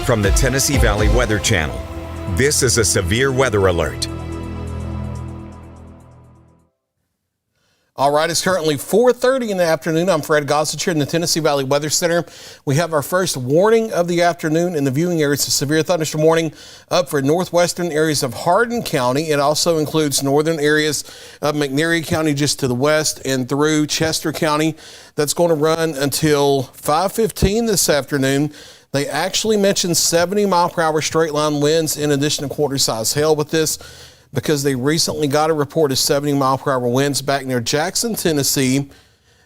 From the Tennessee Valley Weather Channel, this is a severe weather alert. All right, it's currently 4:30 in the afternoon. I'm Fred Gossett here in the Tennessee Valley Weather Center. We have our first warning of the afternoon in the viewing areas. A severe thunderstorm warning up for northwestern areas of Hardin County. It also includes northern areas of McNairy County just to the west and through Chester County. That's going to run until 5:15 this afternoon. They actually mentioned 70-mile-per-hour straight-line winds in addition to quarter-size hail with this, because they recently got a report of 70-mile-per-hour winds back near Jackson, Tennessee.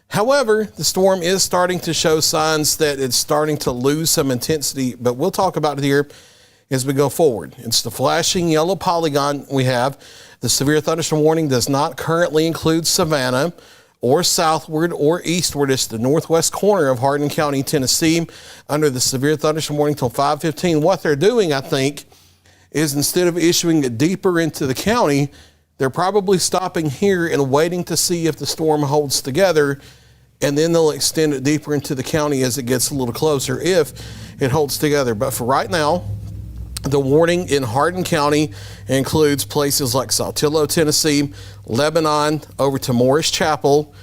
However, the storm is starting to show signs that it's starting to lose some intensity, but we'll talk about it here as we go forward. It's the flashing yellow polygon we have. The severe thunderstorm warning does not currently include Savannah or southward or eastward. It's the northwest corner of Hardin County, Tennessee, under the severe thunderstorm warning till 5:15. What they're doing, I think, is instead of issuing it deeper into the county, they're probably stopping here and waiting to see if the storm holds together, and then they'll extend it deeper into the county as it gets a little closer if it holds together. But for right now, the warning in Hardin County includes places like Saltillo, Tennessee, Lebanon, over to Morris Chapel,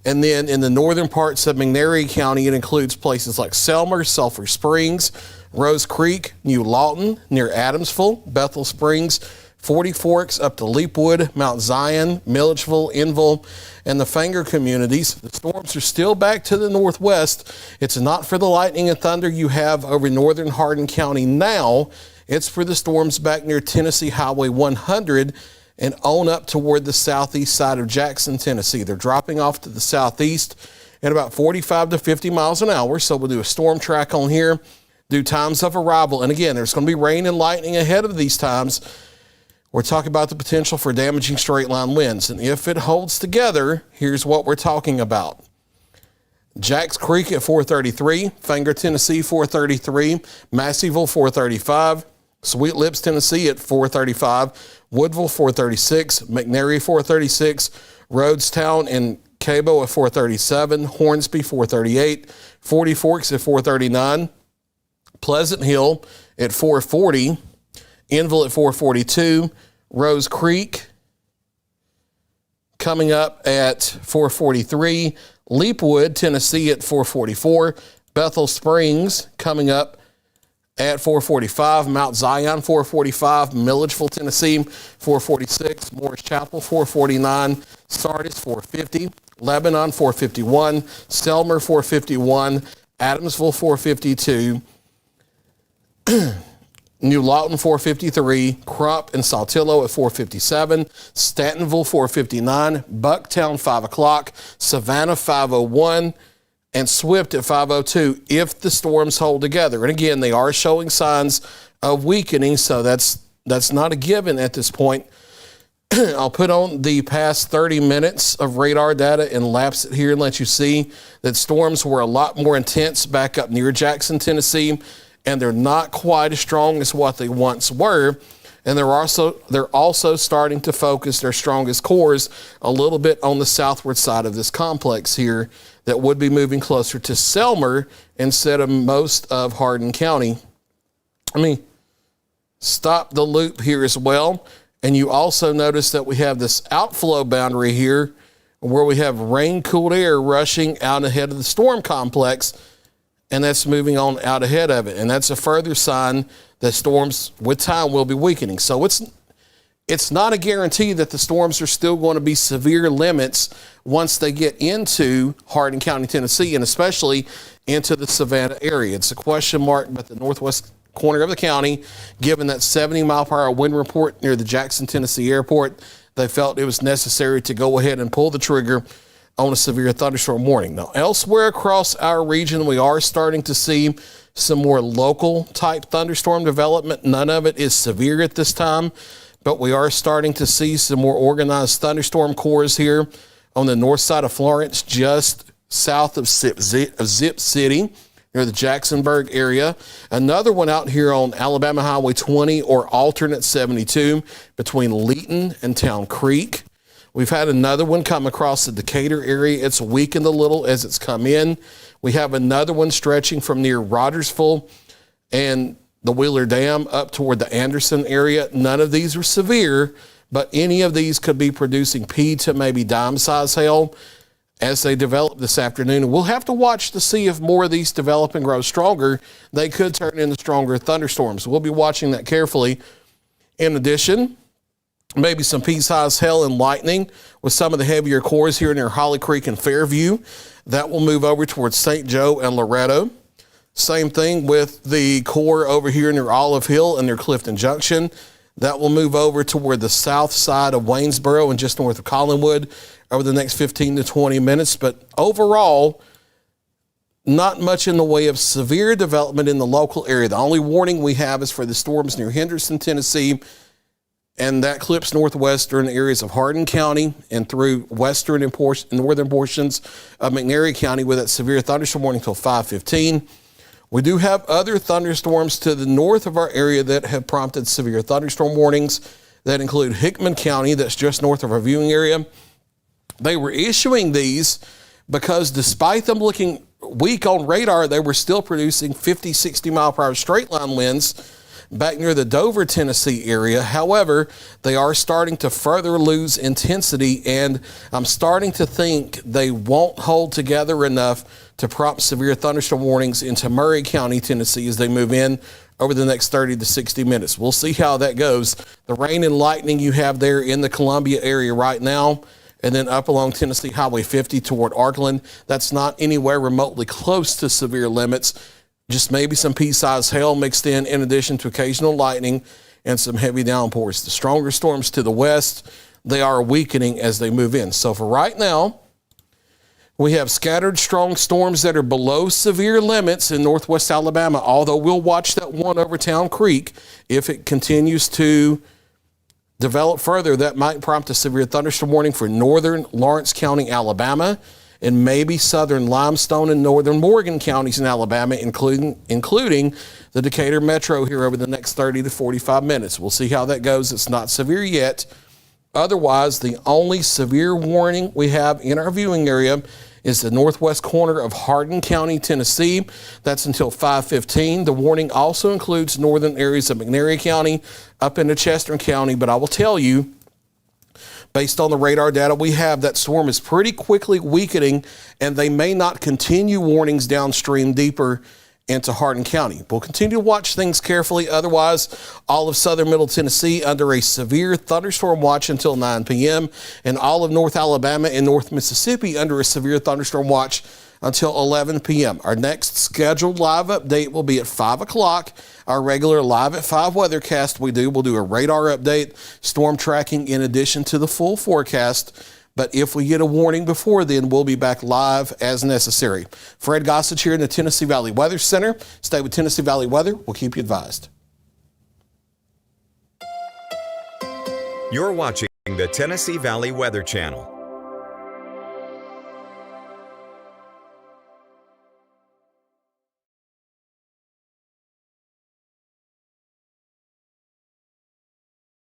and then in the northern parts of McNairy County, it includes places like Selmer, Sulphur Springs, Rose Creek, New Lawton, near Adamsville, Bethel Springs, 40 Forks up to Leapwood, Mount Zion, Milledgeville, Enville, and the Fanger communities. The storms are still back to the northwest. It's not for the lightning and thunder you have over northern Hardin County now. It's for the storms back near Tennessee Highway 100 and on up toward the southeast side of Jackson, Tennessee. They're dropping off to the southeast at about 45 to 50 miles an hour. So we'll do a storm track on here, do times of arrival. And again, there's going to be rain and lightning ahead of these times. We're talking about the potential for damaging straight line winds. And if it holds together, here's what we're talking about. Jacks Creek at 433, Fanger, Tennessee, 433, Masseyville, 435, Sweet Lips, Tennessee at 435, Woodville, 436, McNairy, 436, Rhodestown and Cabo at 437, Hornsby, 438, 40 Forks at 439, Pleasant Hill at 440, Enville at 442, Rose Creek coming up at 443, Leapwood, Tennessee at 444, Bethel Springs coming up at 445, Mount Zion 445, Milledgeville, Tennessee 446, Morris Chapel 449, Sardis 450, Lebanon 451, Selmer 451, Adamsville 452, New Lawton 453, Crump and Saltillo at 457, Stantonville 459, Bucktown 5 o'clock, Savannah 501, and Swift at 502 if the storms hold together. And again, they are showing signs of weakening, so that's not a given at this point. I'll put on the past 30 minutes of radar data and lapse it here and let you see that storms were a lot more intense back up near Jackson, Tennessee, and they're not quite as strong as what they once were. And they're also starting to focus their strongest cores a little bit on the southward side of this complex here that would be moving closer to Selmer instead of most of Hardin County. Let me stop the loop here as well. And you also notice that we have this outflow boundary here where we have rain-cooled air rushing out ahead of the storm complex, and that's moving on out ahead of it. And that's a further sign that storms with time will be weakening. So it's not a guarantee that the storms are still going to be severe limits once they get into Hardin County, Tennessee, and especially into the Savannah area. It's a question mark about the northwest corner of the county. Given that 70-mile-per-hour wind report near the Jackson, Tennessee airport, they felt it was necessary to go ahead and pull the trigger on a severe thunderstorm warning. Now, elsewhere across our region, we are starting to see some more local type thunderstorm development. None of it is severe at this time, but we are starting to see some more organized thunderstorm cores here on the north side of Florence, just south of Zip City, near the Jacksonburg area. Another one out here on Alabama Highway 20 or alternate 72 between Leeton and Town Creek. We've had another one come across the Decatur area. It's weakened a little as it's come in. We have another one stretching from near Rogersville and the Wheeler Dam up toward the Anderson area. None of these are severe, but any of these could be producing pea to maybe dime size hail as they develop this afternoon. We'll have to watch to see if more of these develop and grow stronger. They could turn into stronger thunderstorms. We'll be watching that carefully. In addition, maybe some pea-sized hail and lightning with some of the heavier cores here near Holly Creek and Fairview. That will move over towards St. Joe and Loretto. Same thing with the core over here near Olive Hill and near Clifton Junction. That will move over toward the south side of Waynesboro and just north of Collinwood over the next 15 to 20 minutes. But overall, not much in the way of severe development in the local area. The only warning we have is for the storms near Henderson, Tennessee, and that clips northwestern areas of Hardin County and through western and northern portions of McNairy County with that severe thunderstorm warning until 5:15. We do have other thunderstorms to the north of our area that have prompted severe thunderstorm warnings that include Hickman County, that's just north of our viewing area. They were issuing these because despite them looking weak on radar, they were still producing 50, 60 mile per hour straight line winds back near the Dover, Tennessee area. However, they are starting to further lose intensity, and I'm starting to think they won't hold together enough to prompt severe thunderstorm warnings into Murray County, Tennessee as they move in over the next 30 to 60 minutes. We'll see how that goes. The rain and lightning you have there in the Columbia area right now, and then up along Tennessee Highway 50 toward Arkland, that's not anywhere remotely close to severe limits. Just maybe some pea-sized hail mixed in addition to occasional lightning and some heavy downpours. The stronger storms to the west, they are weakening as they move in. So for right now, we have scattered strong storms that are below severe limits in northwest Alabama, although we'll watch that one over Town Creek. If it continues to develop further, that might prompt a severe thunderstorm warning for northern Lawrence County, Alabama, and maybe southern Limestone and northern Morgan counties in Alabama, including the Decatur metro here over the next 30 to 45 minutes. We'll see how that goes. It's not severe yet. Otherwise, the only severe warning we have in our viewing area is the northwest corner of Hardin County, Tennessee. That's until 5:15. The warning also includes northern areas of McNairy County up into Chester County, but I will tell you, based on the radar data we have, that storm is pretty quickly weakening, and they may not continue warnings downstream deeper into Hardin County. We'll continue to watch things carefully. Otherwise, all of southern Middle Tennessee under a severe thunderstorm watch until 9 p.m., and all of North Alabama and North Mississippi under a severe thunderstorm watch until 11 p.m. Our next scheduled live update will be at 5 o'clock. Our regular Live at 5 weathercast we'll do a radar update, storm tracking in addition to the full forecast. But if we get a warning before then, we'll be back live as necessary. Fred Gossage here in the Tennessee Valley Weather Center. Stay with Tennessee Valley Weather. We'll keep you advised. You're watching the Tennessee Valley Weather Channel.